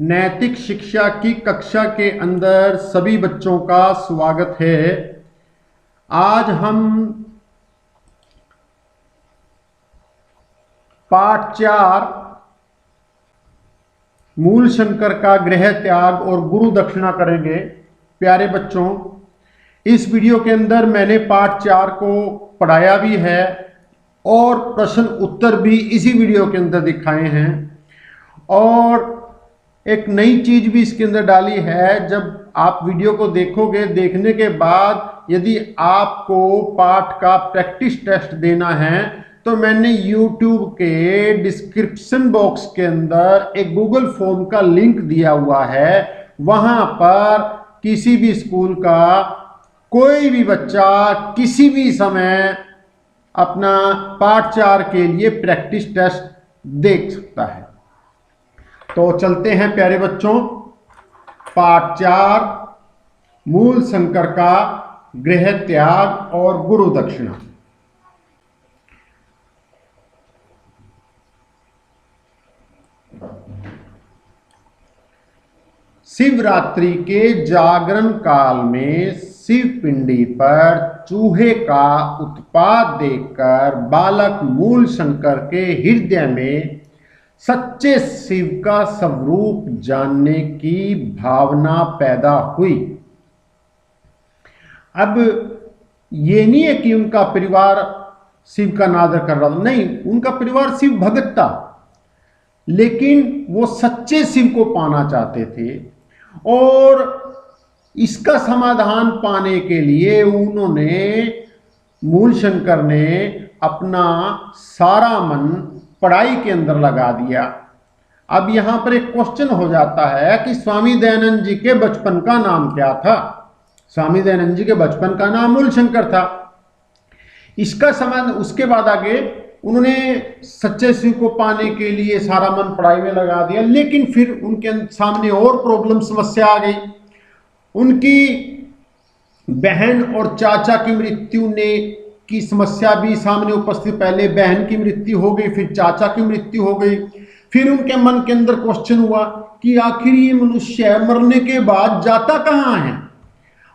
नैतिक शिक्षा की कक्षा के अंदर सभी बच्चों का स्वागत है। आज हम पाठ 4 मूल शंकर का गृह त्याग और गुरु दक्षिणा करेंगे। प्यारे बच्चों, इस वीडियो के अंदर मैंने पाठ 4 को पढ़ाया भी है और प्रश्न उत्तर भी इसी वीडियो के अंदर दिखाए हैं और एक नई चीज भी इसके अंदर डाली है। जब आप वीडियो को देखोगे, देखने के बाद यदि आपको पाठ का प्रैक्टिस टेस्ट देना है तो मैंने YouTube के डिस्क्रिप्शन बॉक्स के अंदर एक गूगल फॉर्म का लिंक दिया हुआ है। वहां पर किसी भी स्कूल का कोई भी बच्चा किसी भी समय अपना पाठ 4 के लिए प्रैक्टिस टेस्ट देख सकता है। तो चलते हैं प्यारे बच्चों, पाठ 4 मूल शंकर का गृह त्याग और गुरु दक्षिणा। शिवरात्रि के जागरण काल में शिव पिंडी पर चूहे का उत्पात देखकर बालक मूल शंकर के हृदय में सच्चे शिव का स्वरूप जानने की भावना पैदा हुई। अब ये नहीं है कि उनका परिवार शिव का नादर कर रहा था, नहीं, उनका परिवार शिव भगत था, लेकिन वो सच्चे शिव को पाना चाहते थे और इसका समाधान पाने के लिए मूल शंकर ने अपना सारा मन पढ़ाई के अंदर लगा दिया। अब यहां पर एक क्वेश्चन हो जाता है कि स्वामी दयानंद जी के बचपन का नाम क्या था। स्वामी दयानंद जी के बचपन का नाम मूल शंकर था। इसका समाधान उसके बाद आगे उन्होंने सच्चे शिव को पाने के लिए सारा मन पढ़ाई में लगा दिया, लेकिन फिर उनके सामने और प्रॉब्लम समस्या आ गई। उनकी बहन और चाचा की मृत्यु की समस्या भी सामने उपस्थित। पहले बहन की मृत्यु हो गई, फिर चाचा की मृत्यु हो गई। फिर उनके मन के अंदर क्वेश्चन हुआ कि आखिर ये मनुष्य मरने के बाद जाता कहाँ है।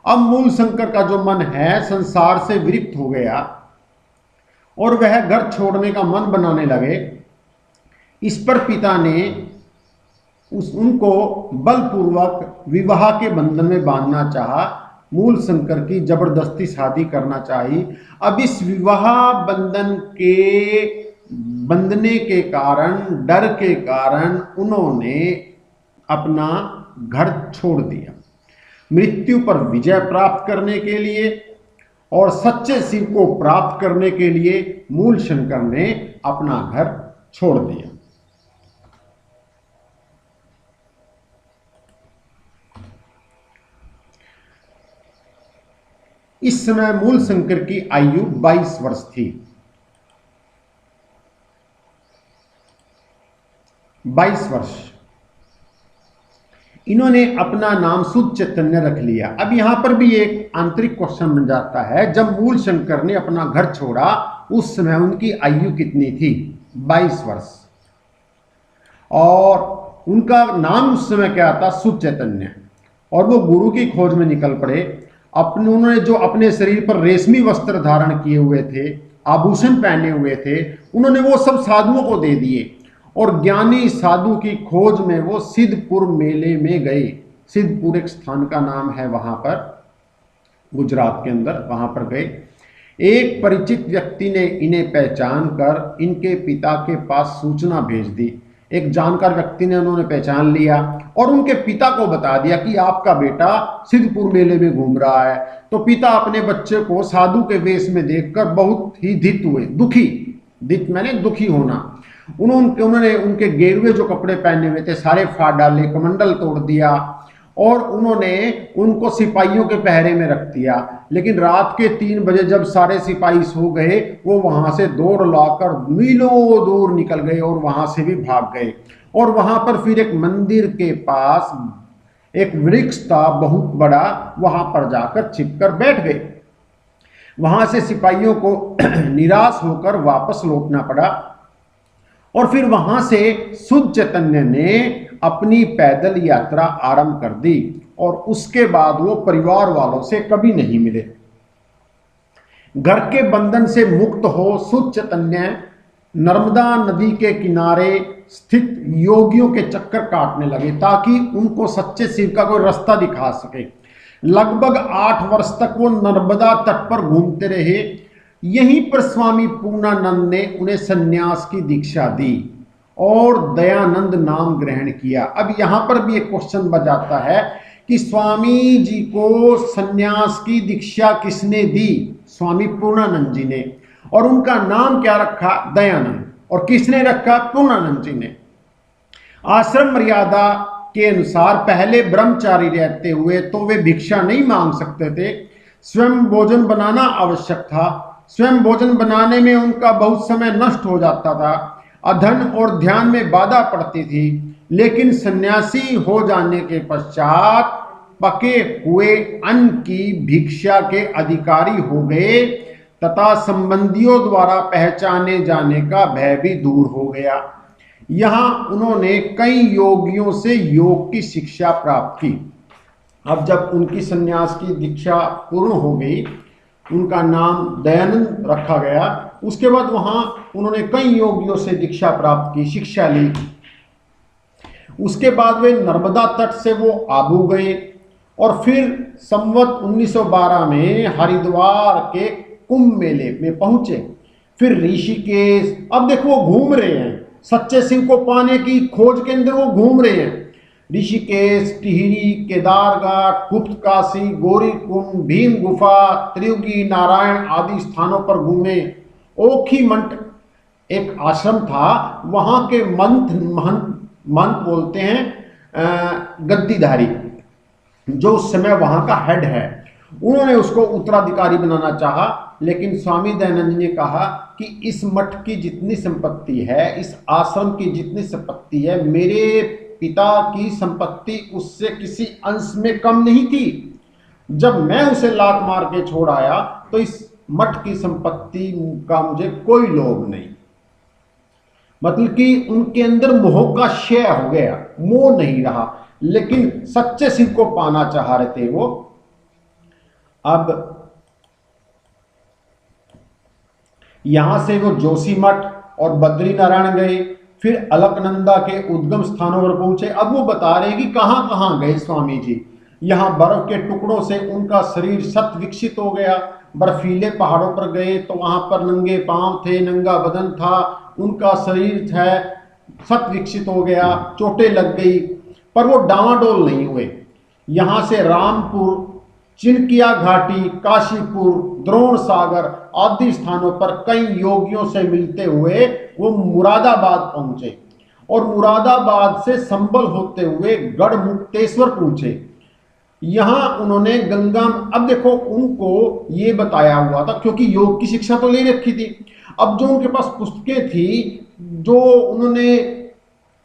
अब मूल शंकर का जो मन है संसार से विरक्त हो गया और वह घर छोड़ने का मन बनाने लगे। इस पर पिता ने उनको बलपूर्वक विवाह के बंधन में बांधना चाहा। मूल शंकर की जबरदस्ती शादी करना चाहिए। अब इस विवाह बंधन के बंधने के कारण, डर के कारण उन्होंने अपना घर छोड़ दिया। मृत्यु पर विजय प्राप्त करने के लिए और सच्चे शिव को प्राप्त करने के लिए मूल शंकर ने अपना घर छोड़ दिया। इस समय मूल शंकर की आयु 22 वर्ष थी। 22 वर्ष इन्होंने अपना नाम शुद्ध चैतन्य रख लिया। अब यहां पर भी एक आंतरिक क्वेश्चन बन जाता है, जब मूल शंकर ने अपना घर छोड़ा उस समय उनकी आयु कितनी थी? 22 वर्ष। और उनका नाम उस समय क्या था? शुद्ध चैतन्य। और वो गुरु की खोज में निकल पड़े। उन्होंने जो अपने शरीर पर रेशमी वस्त्र धारण किए हुए थे, आभूषण पहने हुए थे, उन्होंने वो सब साधुओं को दे दिए और ज्ञानी साधु की खोज में वो सिद्धपुर मेले में गए। सिद्धपुर एक स्थान का नाम है, वहां पर गुजरात के अंदर, वहां पर गए। एक परिचित व्यक्ति ने इन्हें पहचान कर इनके पिता के पास सूचना भेज दी। एक जानकार व्यक्ति ने उन्होंने पहचान लिया और उनके पिता को बता दिया कि आपका बेटा सिद्धपुर मेले में घूम रहा है। तो पिता अपने बच्चे को साधु के वेश में देखकर बहुत ही धित हुए, धित मैंने दुखी होना। उन्होंने उनके गेरुए जो कपड़े पहने हुए थे सारे फाड़ डाले, कमंडल तोड़ दिया और उन्होंने उनको सिपाहियों के पहरे में रख दिया। लेकिन रात के 3 बजे जब सारे सिपाही सो गए, वो वहां से दौड़ लाकर मीलों दूर निकल गए और वहां से भी भाग गए। और वहां पर फिर एक मंदिर के पास एक वृक्ष था बहुत बड़ा, वहां पर जाकर छिपकर बैठ गए। वहां से सिपाहियों को निराश होकर वापस लौटना पड़ा और फिर वहां से शुद्ध चैतन्य ने अपनी पैदल यात्रा आरंभ कर दी और उसके बाद वो परिवार वालों से कभी नहीं मिले। घर के बंधन से मुक्त हो शुद्ध चैतन्य नर्मदा नदी के किनारे स्थित योगियों के चक्कर काटने लगे ताकि उनको सच्चे शिव का कोई रास्ता दिखा सके। लगभग 8 वर्ष तक वो नर्मदा तट पर घूमते रहे। यहीं पर स्वामी पूर्णानंद ने उन्हें सन्यास की दीक्षा दी और दयानंद नाम ग्रहण किया। अब यहां पर भी एक क्वेश्चन बजाता है कि स्वामी जी को सन्यास की दीक्षा किसने दी? स्वामी पूर्णानंद जी ने। और उनका नाम क्या रखा? दयानंद। और किसने रखा? पूर्णानंद जी ने। आश्रम मर्यादा के अनुसार पहले ब्रह्मचारी रहते हुए तो वे भिक्षा नहीं मांग सकते थे, स्वयं भोजन बनाना आवश्यक था। स्वयं भोजन बनाने में उनका बहुत समय नष्ट हो जाता था, अधन और ध्यान में बाधा पड़ती थी। लेकिन सन्यासी हो जाने के पश्चात पके हुए अन्न की भिक्षा के अधिकारी हो गए तथा संबंधियों द्वारा पहचाने जाने का भय भी दूर हो गया। यहाँ उन्होंने कई योगियों से योग की शिक्षा प्राप्त की। अब जब उनकी सन्यास की दीक्षा पूर्ण हो गई, उनका नाम दयानंद रखा गया, उसके बाद वहां उन्होंने कई योगियों से दीक्षा प्राप्त की, शिक्षा ली। उसके बाद वे नर्मदा तट से वो आबू गए और फिर संवत 1912 में हरिद्वार के कुंभ मेले में पहुंचे। फिर ऋषिकेश, अब देखो वो घूम रहे हैं, सच्चे शिव को पाने की खोज के अंदर वो घूम रहे हैं। ऋषिकेश, टिहरी, केदारघाट, गुप्त काशी, गौरी कुंड, भीम गुफा, त्रियुगी, नारायण आदि स्थानों पर घूमे। ओखी मंठ एक आश्रम था, वहां के महंत बोलते हैं गद्दीधारी, जो उस समय वहां का हेड है, उन्होंने उसको उत्तराधिकारी बनाना चाहा। लेकिन स्वामी दयानंद ने कहा कि इस मठ की जितनी संपत्ति है, इस आश्रम की जितनी संपत्ति है, मेरे पिता की संपत्ति उससे किसी अंश में कम नहीं थी। जब मैं उसे लात मार के छोड़ आया तो इस मठ की संपत्ति का मुझे कोई लोभ नहीं। मतलब कि उनके अंदर मोह का क्षय हो गया, मोह नहीं रहा, लेकिन सच्चे शिव को पाना चाह रहे थे वो। अब यहां से वो जोशी मठ और बद्री नारायण गए, फिर अलकनंदा के उद्गम स्थानों पर पहुंचे। अब वो बता रहे हैं कि कहां कहां गए स्वामी जी। यहां बर्फ के टुकड़ों से उनका शरीर शत विकसित हो गया। बर्फीले पहाड़ों पर गए तो वहां पर नंगे पांव थे, नंगा बदन था, उनका शरीर है शत विकसित हो गया, चोटें लग गई, पर वो डावाडोल नहीं हुए। यहां से रामपुर, चिनकिया घाटी, काशीपुर, द्रोण सागर आदि स्थानों पर कई योगियों से मिलते हुए वो मुरादाबाद पहुंचे और मुरादाबाद से संबल होते हुए गढ़मुक्तेश्वर पहुंचे। यहां उन्होंने गंगा, अब देखो उनको ये बताया हुआ था, क्योंकि योग की शिक्षा तो ले रखी थी। अब जो उनके पास पुस्तकें थी, जो उन्होंने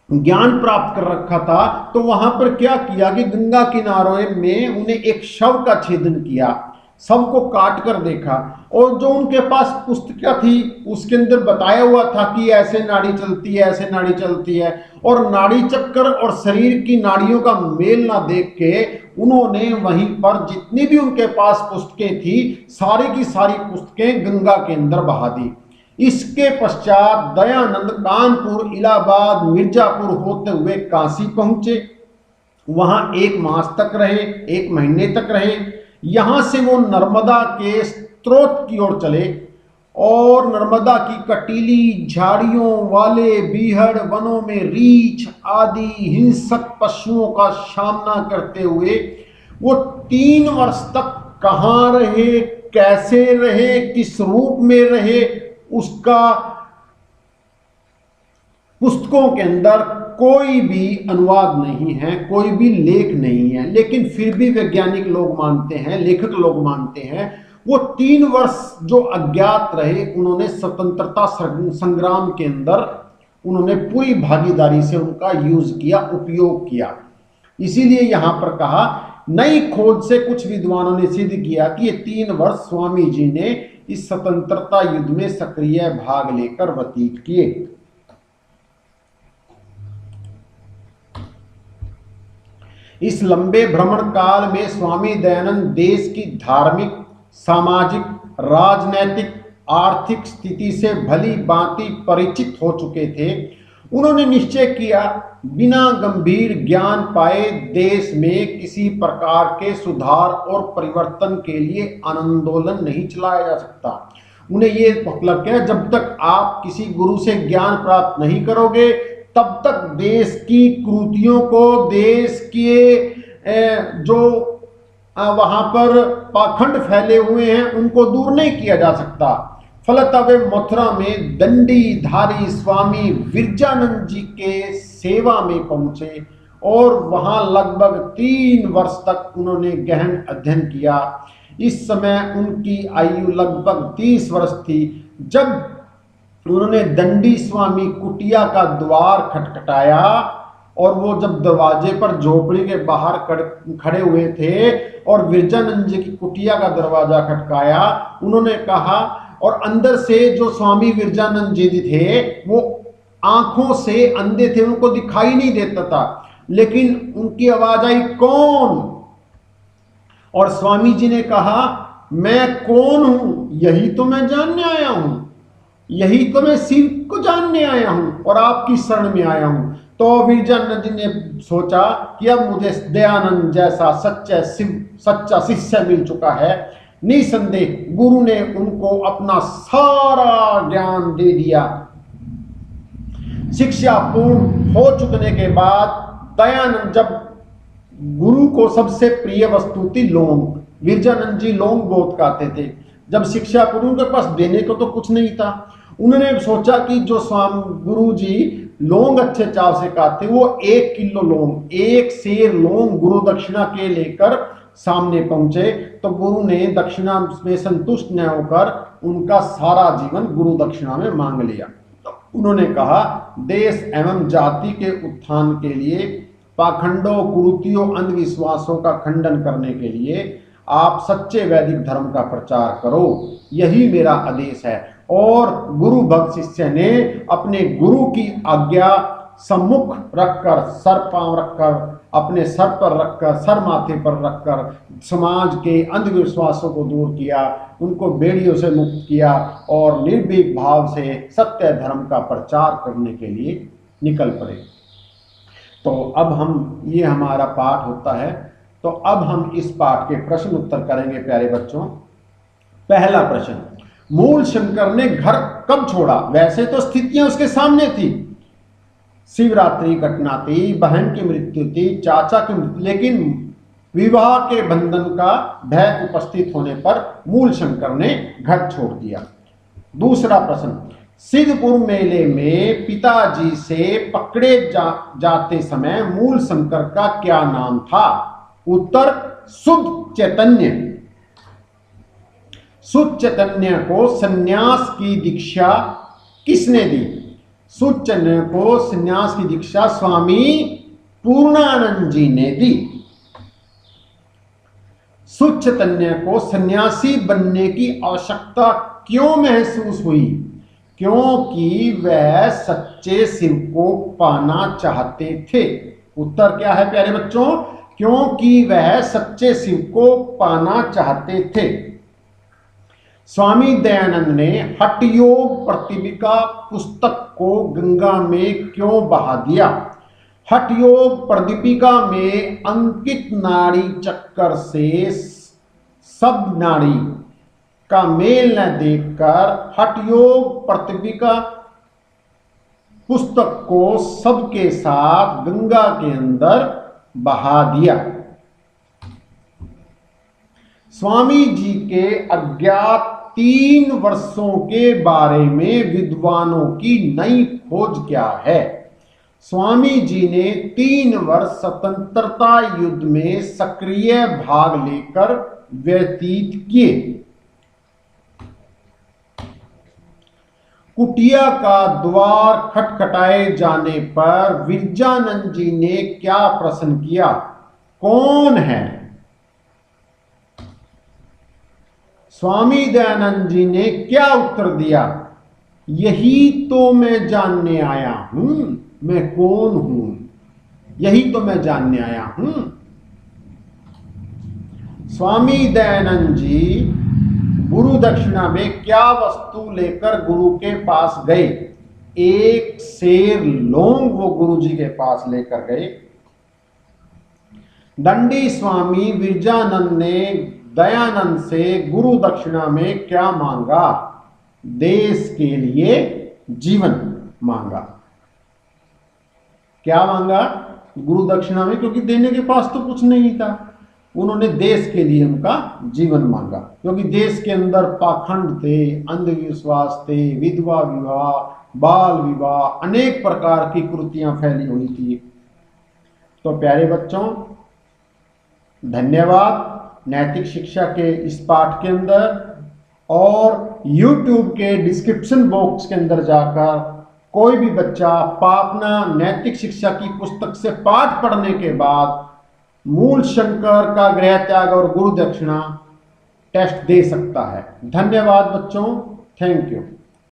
ज्ञान प्राप्त कर रखा था, तो वहां पर क्या किया कि गंगा किनारे में उन्हें एक शव का छेदन किया, शव को काट कर देखा, और जो उनके पास पुस्तिका थी उसके अंदर बताया हुआ था कि ऐसे नाड़ी चलती है, ऐसे नाड़ी चलती है, और नाड़ी चक्कर और शरीर की नाड़ियों का मेल ना देख के उन्होंने वहीं पर जितनी भी उनके पास पुस्तकें थी सारी की सारी पुस्तकें गंगा के अंदर बहा दी। इसके पश्चात दयानंद कानपुर, इलाहाबाद, मिर्जापुर होते हुए काशी पहुंचे। वहां 1 मास तक रहे, 1 महीने तक रहे। यहां से वो नर्मदा के स्रोत की ओर चले और नर्मदा की कटीली झाड़ियों वाले बीहड़ वनों में रीछ आदि हिंसक पशुओं का सामना करते हुए वो 3 वर्ष तक कहाँ रहे, कैसे रहे, किस रूप में रहे, उसका पुस्तकों के अंदर कोई भी अनुवाद नहीं है, कोई भी लेख नहीं है। लेकिन फिर भी वैज्ञानिक लोग मानते हैं, लेखक लोग मानते हैं, वो 3 वर्ष जो अज्ञात रहे, उन्होंने स्वतंत्रता संग्राम के अंदर उन्होंने पूरी भागीदारी से उनका यूज किया, उपयोग किया। इसीलिए यहां पर कहा, नई खोज से कुछ विद्वानों ने सिद्ध किया कि ये 3 वर्ष स्वामी जी ने इस स्वतंत्रता युद्ध में सक्रिय भाग लेकर व्यतीत किए। इस लंबे भ्रमण काल में स्वामी दयानंद देश की धार्मिक, सामाजिक, राजनैतिक, आर्थिक स्थिति से भली भांति परिचित हो चुके थे। उन्होंने निश्चय किया, बिना गंभीर ज्ञान पाए देश में किसी प्रकार के सुधार और परिवर्तन के लिए आंदोलन नहीं चलाया जा सकता। उन्हें ये मतलब क्या, जब तक आप किसी गुरु से ज्ञान प्राप्त नहीं करोगे तब तक देश की कुरीतियों को, देश के जो वहां पर पाखंड फैले हुए हैं उनको दूर नहीं किया जा सकता। फलतः वे मथुरा में दंडीधारी स्वामी विरजानंद जी के सेवा में पहुंचे और वहां लगभग 3 वर्ष तक उन्होंने गहन अध्ययन किया। इस समय उनकी आयु लगभग 30 वर्ष थी जब उन्होंने दंडी स्वामी कुटिया का द्वार खटखटाया, और वो जब दरवाजे पर झोपड़ी के बाहर खड़े हुए थे और विरजानंद जी की कुटिया का दरवाजा खटकाया, उन्होंने कहा, और अंदर से जो स्वामी विरजानंद जी थे वो आंखों से अंधे थे, उनको दिखाई नहीं देता था, लेकिन उनकी आवाज आई, कौन? और स्वामी जी ने कहा, मैं कौन हूं? यही तो मैं जानने आया हूं, यही तो मैं शिव को जानने आया हूं और आपकी शरण में आया हूं। तो विरजानंद जी ने सोचा कि अब मुझे दयानंद जैसा सच्चा शिष्य मिल चुका है। निसंदेह गुरु ने उनको अपना सारा ज्ञान दे दिया। शिक्षा पूर्ण हो चुकने के बाद दयानंद, जब गुरु को सबसे प्रिय वस्तु थी लौंग, विरजानंद जी लौंग बहुत खाते थे। जब शिक्षा पूर्ण, उनके पास देने को तो कुछ नहीं था, उन्होंने सोचा कि जो स्वामी गुरु जी लौंग अच्छे चाव से खाते, वो 1 किलो लौंग, 1 सेर लौंग गुरु दक्षिणा के लेकर सामने पहुंचे। तो गुरु ने दक्षिणा में संतुष्ट न होकर उनका सारा जीवन गुरु दक्षिणा में मांग लिया। तो उन्होंने कहा, देश एवं जाति के उत्थान के लिए, पाखंडों, कुरीतियों, अंधविश्वासों का खंडन करने के लिए आप सच्चे वैदिक धर्म का प्रचार करो, यही मेरा आदेश है। और गुरु भक्त शिष्य ने अपने गुरु की आज्ञा सम्मुख रखकर, सर पांव रखकर, अपने सर पर रखकर, सर माथे पर रखकर समाज के अंधविश्वासों को दूर किया, उनको बेड़ियों से मुक्त किया और निर्भीक भाव से सत्य धर्म का प्रचार करने के लिए निकल पड़े। तो अब हम, ये हमारा पाठ होता है, तो अब हम इस पाठ के प्रश्न उत्तर करेंगे प्यारे बच्चों। पहला प्रश्न, मूल शंकर ने घर कब छोड़ा? वैसे तो स्थितियां उसके सामने थी, शिवरात्रि घटना थी, बहन की मृत्यु थी, चाचा की मृत्यु, लेकिन विवाह के बंधन का भय उपस्थित होने पर मूल शंकर ने घर छोड़ दिया। दूसरा प्रश्न, सिद्धपुर मेले में पिताजी से पकड़े जाते समय मूल शंकर का क्या नाम था? उत्तर, शुद्ध चैतन्य। शुद्ध चैतन्य को सन्यास की दीक्षा किसने दी? शुद्ध चैतन्य को सन्यास की दीक्षा स्वामी पूर्णानंद जी ने दी। शुद्ध चैतन्य को सन्यासी बनने की आवश्यकता क्यों महसूस हुई? क्योंकि वह सच्चे शिव को पाना चाहते थे। उत्तर क्या है प्यारे बच्चों? क्योंकि वह सच्चे शिव को पाना चाहते थे। स्वामी दयानंद ने हठयोग प्रतिपिका पुस्तक को गंगा में क्यों बहा दिया? हठयोग प्रतिपिका में अंकित नाड़ी चक्कर से सब नाड़ी का मेल न देखकर हठयोग प्रतिपिका पुस्तक को सबके साथ गंगा के अंदर बहा दिया। स्वामी जी के अज्ञात 3 वर्षों के बारे में विद्वानों की नई खोज क्या है? स्वामी जी ने 3 वर्ष स्वतंत्रता युद्ध में सक्रिय भाग लेकर व्यतीत किए। कुटिया का द्वार खटखटाए जाने पर विरजानंद जी ने क्या प्रश्न किया? कौन है? स्वामी दयानंद जी ने क्या उत्तर दिया? यही तो मैं जानने आया हूं, मैं कौन हूं, यही तो मैं जानने आया हूं। स्वामी दयानंद जी गुरु दक्षिणा में क्या वस्तु लेकर गुरु के पास गए? एक सेर लौंग वो गुरु जी के पास लेकर गए। दंडी स्वामी विरजानंद ने दयानंद से गुरु दक्षिणा में क्या मांगा? देश के लिए जीवन मांगा। क्या मांगा गुरु दक्षिणा में? क्योंकि देने के पास तो कुछ नहीं था, उन्होंने देश के लिए उनका जीवन मांगा। क्योंकि देश के अंदर पाखंड थे, अंधविश्वास थे, विधवा विवाह, बाल विवाह, अनेक प्रकार की कुरीतियां फैली हुई थी। तो प्यारे बच्चों, धन्यवाद। नैतिक शिक्षा के इस पाठ के अंदर और YouTube के डिस्क्रिप्शन बॉक्स के अंदर जाकर कोई भी बच्चा पापना नैतिक शिक्षा की पुस्तक से पाठ पढ़ने के बाद मूल शंकर का गृह त्याग और गुरु दक्षिणा टेस्ट दे सकता है। धन्यवाद बच्चों, थैंक यू।